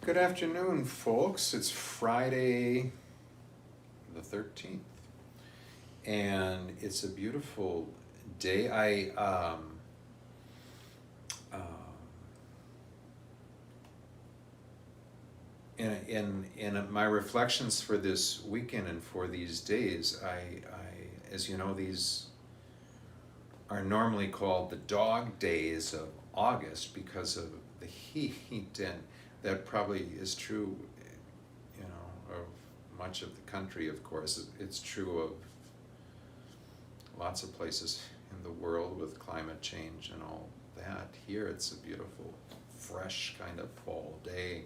Good afternoon, folks. It's Friday the 13th, and it's a beautiful day. Um, in my reflections for this weekend and for these days, as you know, these are normally called the dog days of August because of the heat, and that probably is true, of much of the country, of course. It's true of lots of places in the world with climate change and all that. Here it's a beautiful, fresh kind of fall day.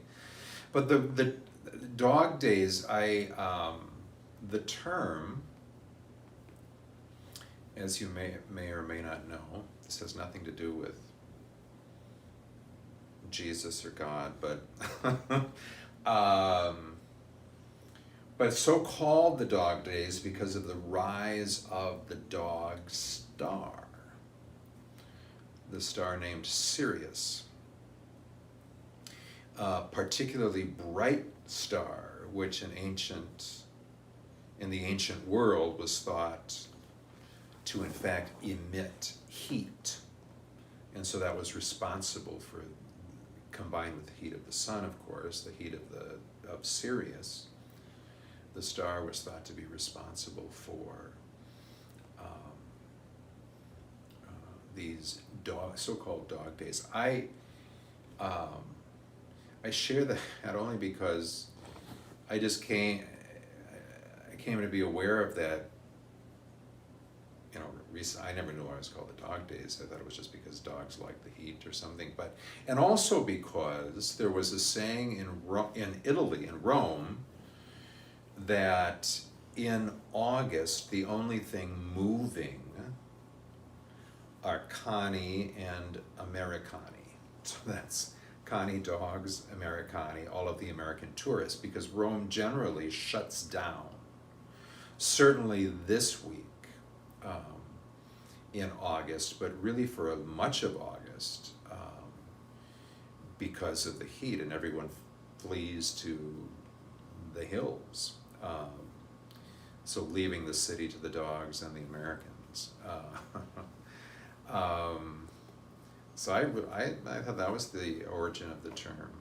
But the dog days, the term, as you may or may not know, this has nothing to do with Jesus or God, but but it's so called the dog days because of the rise of the dog star, the star named Sirius, a particularly bright star, which in the ancient world was thought to in fact emit heat, and so that was responsible for, combined with the heat of the sun, of course, the heat of Sirius. The star was thought to be responsible for these so-called dog days. I share that only because I came to be aware of that. I never knew I was called the dog days. I thought it was just because dogs like the heat or something. And also because there was a saying in Italy, in Rome, that in August the only thing moving are cani and Americani. So that's cani dogs, Americani, all of the American tourists, because Rome generally shuts down. Certainly this week in August, but really for much of August, because of the heat, and everyone flees to the hills. So leaving the city to the dogs and the Americans. So I thought that was the origin of the term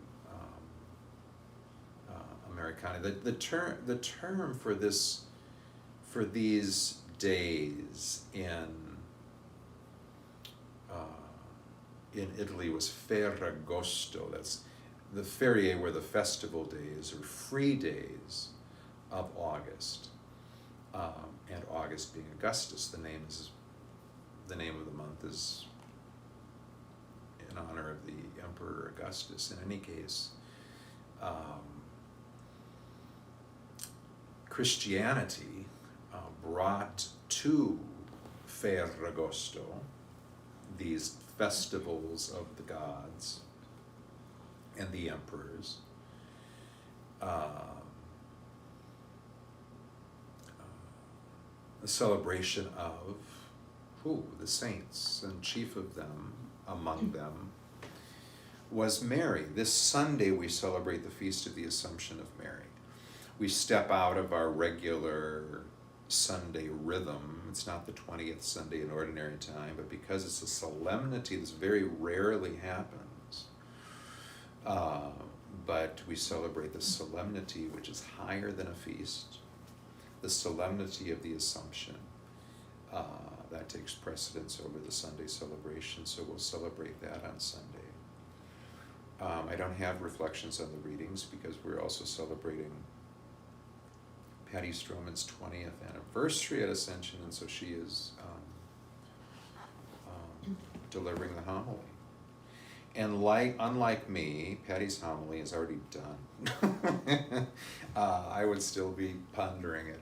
Americana. The term for these days in Italy was Ferragosto. That's the ferie were the festival days or free days of August, and August being Augustus. The name of the month is in honor of the Emperor Augustus. In any case, Christianity brought to Ferragosto these festivals of the gods and the emperors, the celebration of the saints, and chief of them, among them, was Mary. This Sunday we celebrate the Feast of the Assumption of Mary. We step out of our regular Sunday rhythm. It's not the 20th Sunday in ordinary time, but because it's a solemnity, this very rarely happens. But we celebrate the solemnity, which is higher than a feast, the solemnity of the Assumption. That takes precedence over the Sunday celebration, so we'll celebrate that on Sunday. I don't have reflections on the readings because we're also celebrating Patty Stroman's 20th anniversary at Ascension, and so she is delivering the homily. And unlike me, Patty's homily is already done. I would still be pondering it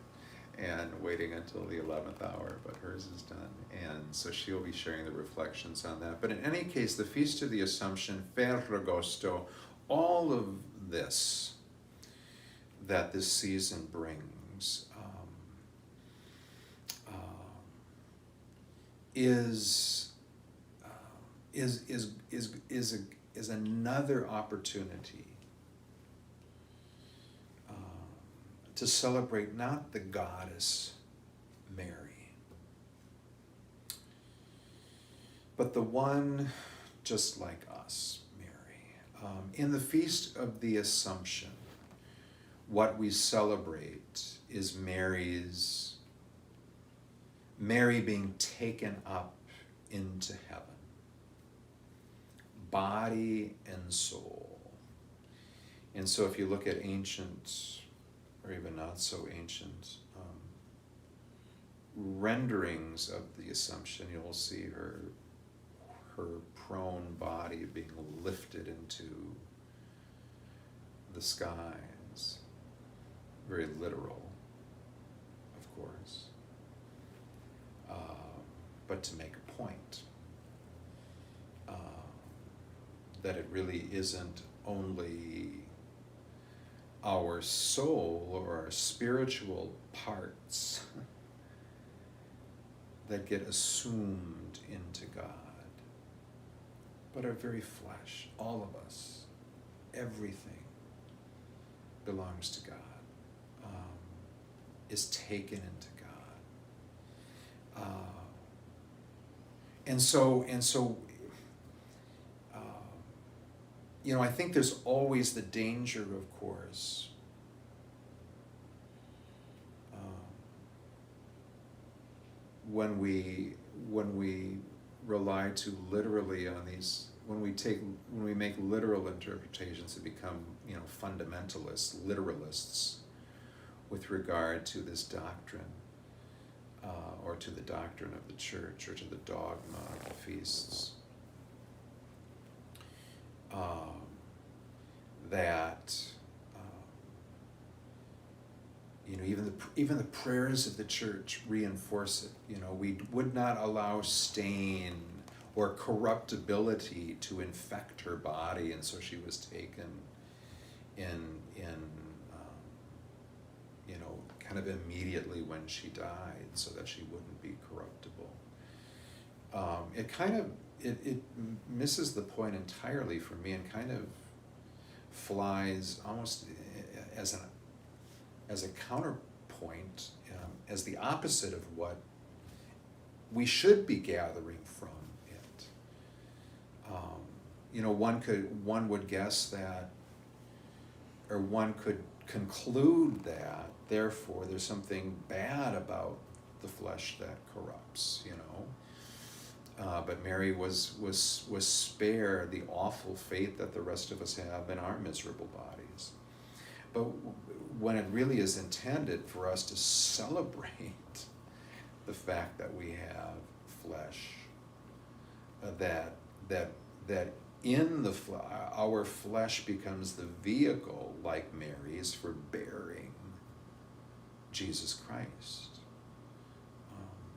and waiting until the 11th hour, but hers is done. And so she'll be sharing the reflections on that. But in any case, the Feast of the Assumption, Ferragosto, all of this that this season brings is another opportunity to celebrate not the goddess Mary, but the one just like us, Mary. In the Feast of the Assumption, what we celebrate is Mary being taken up into heaven, body and soul. And so if you look at ancient, or even not so ancient, renderings of the Assumption, you'll see her prone body being lifted into the skies. Very literal, of course, but to make a point that it really isn't only our soul or our spiritual parts that get assumed into God, but our very flesh, all of us, everything belongs to God, is taken into God. And so, I think there's always the danger, of course, when we rely too literally on these, when we make literal interpretations, to become, fundamentalists, literalists, with regard to this doctrine, or to the doctrine of the church, or to the dogma of the feasts. That even the prayers of the church reinforce it. We would not allow stain or corruptibility to infect her body, and so she was taken in kind of immediately when she died, so that she wouldn't be corruptible. It misses the point entirely for me, and kind of flies almost as a counterpoint, as the opposite of what we should be gathering from it. One would guess that, or one could conclude that, therefore, there's something bad about the flesh that corrupts, but Mary was spared the awful fate that the rest of us have in our miserable bodies. But when it really is intended for us to celebrate the fact that we have flesh, that in our flesh becomes the vehicle, like Mary's, for bearing Jesus Christ.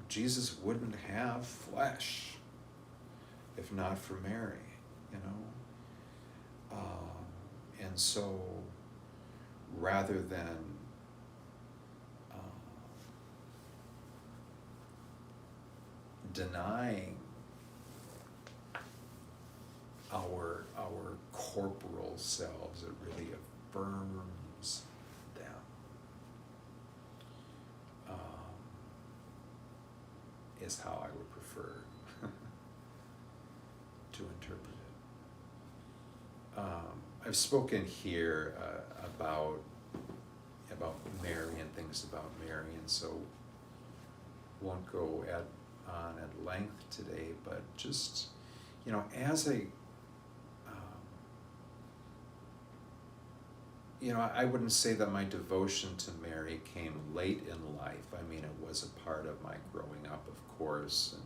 Jesus wouldn't have flesh if not for Mary, and so rather than denying our corporal selves, it really affirms them. Is how I would prefer to interpret it. I've spoken here about Mary and things about Mary, and so won't go on at length today, but just, as a, I wouldn't say that my devotion to Mary came late in life. I mean, it was a part of my growing up, of course, and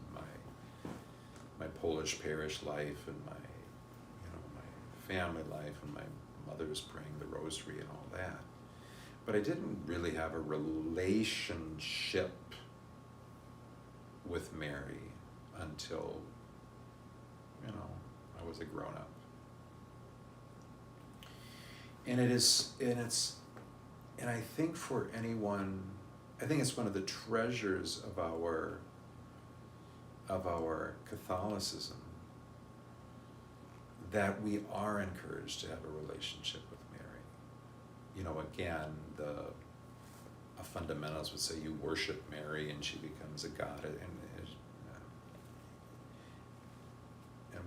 my Polish parish life, and my family life, and my mother's praying the rosary and all that. But I didn't really have a relationship with Mary until, I was a grown-up. And I think for anyone, I think it's one of the treasures of our Catholicism, that we are encouraged to have a relationship with Mary. Again, a fundamentalist would say you worship Mary and she becomes a god, and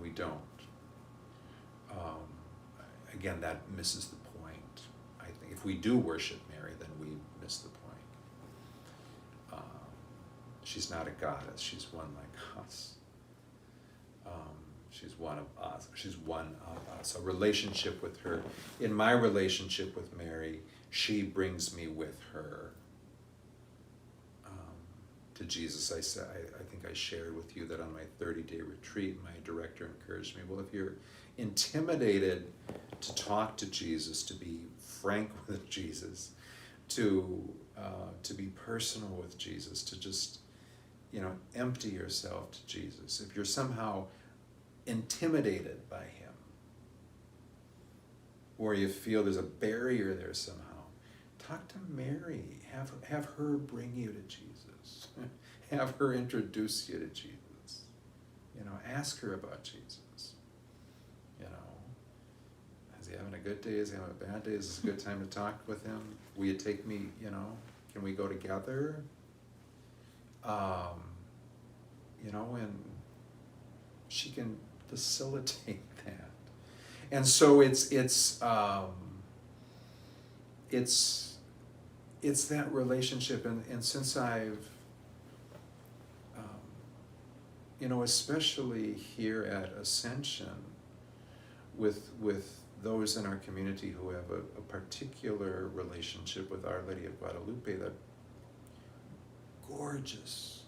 we don't. Again, that misses the point. I think if we do worship Mary, then we miss the point. She's not a goddess, she's one like us. She's one of us. She's one of us. A relationship with her. In my relationship with Mary, she brings me with her to Jesus. I think I shared with you that on my 30-day retreat, my director encouraged me, well, if you're intimidated to talk to Jesus, to be frank with Jesus, to be personal with Jesus, to just, empty yourself to Jesus. If you're somehow intimidated by him, or you feel there's a barrier there somehow, talk to Mary. Have her bring you to Jesus. Have her introduce you to Jesus. Ask her about Jesus. Is he having a good day? Is he having a bad day? Is this a good time to talk with him? Will you take me, can we go together? And she can facilitate that. And so it's that relationship, and since I've especially here at Ascension, with those in our community who have a particular relationship with Our Lady of Guadalupe, that gorgeous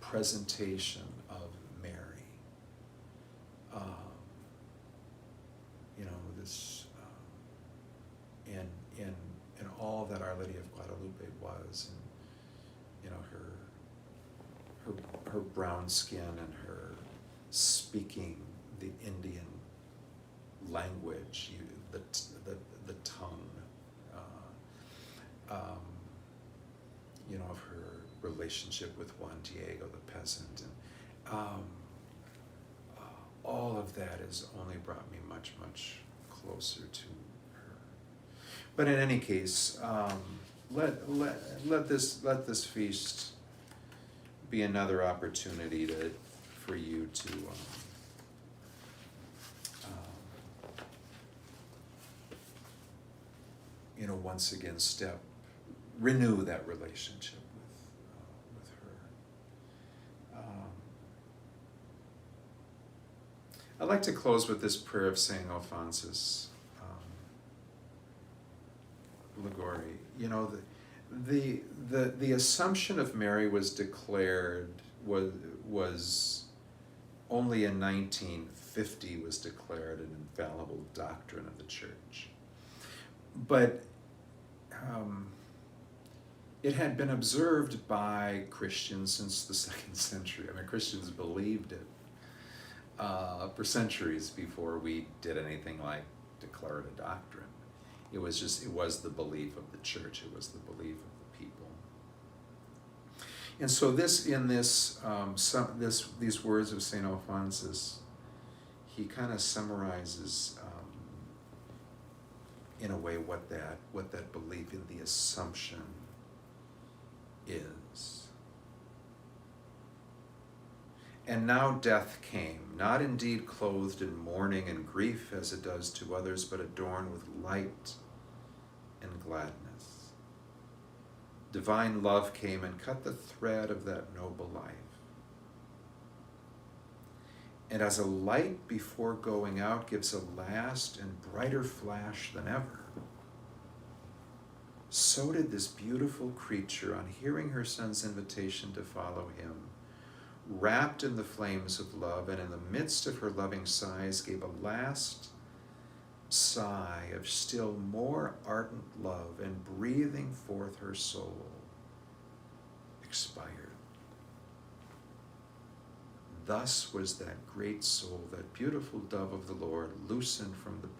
presentation of Mary. This in all that Our Lady of Guadalupe was, and her brown skin and her speaking the Indian language, the tongue, of her relationship with Juan Diego, the peasant, and all of that has only brought me much, much closer to her. But in any case, let this feast be another opportunity for you to once again renew that relationship with her. I'd like to close with this prayer of St. Alphonsus Liguori. The Assumption of Mary was declared, was only in 1950 was declared an infallible doctrine of the Church. But it had been observed by Christians since the 2nd century. Christians believed it for centuries before we did anything like declare it a doctrine. It was the belief of the Church. It was the belief of the people. And so these words of St. Alphonsus, he kind of summarizes in a way what that belief in the Assumption is. And now death came, not indeed clothed in mourning and grief as it does to others, but adorned with light and gladness. Divine love came and cut the thread of that noble life. And as a light before going out gives a last and brighter flash than ever, so did this beautiful creature, on hearing her Son's invitation to follow him, wrapped in the flames of love, and in the midst of her loving sighs gave a last sigh of still more ardent love, and breathing forth her soul, expired. Thus was that great soul, that beautiful dove of the Lord, loosened from the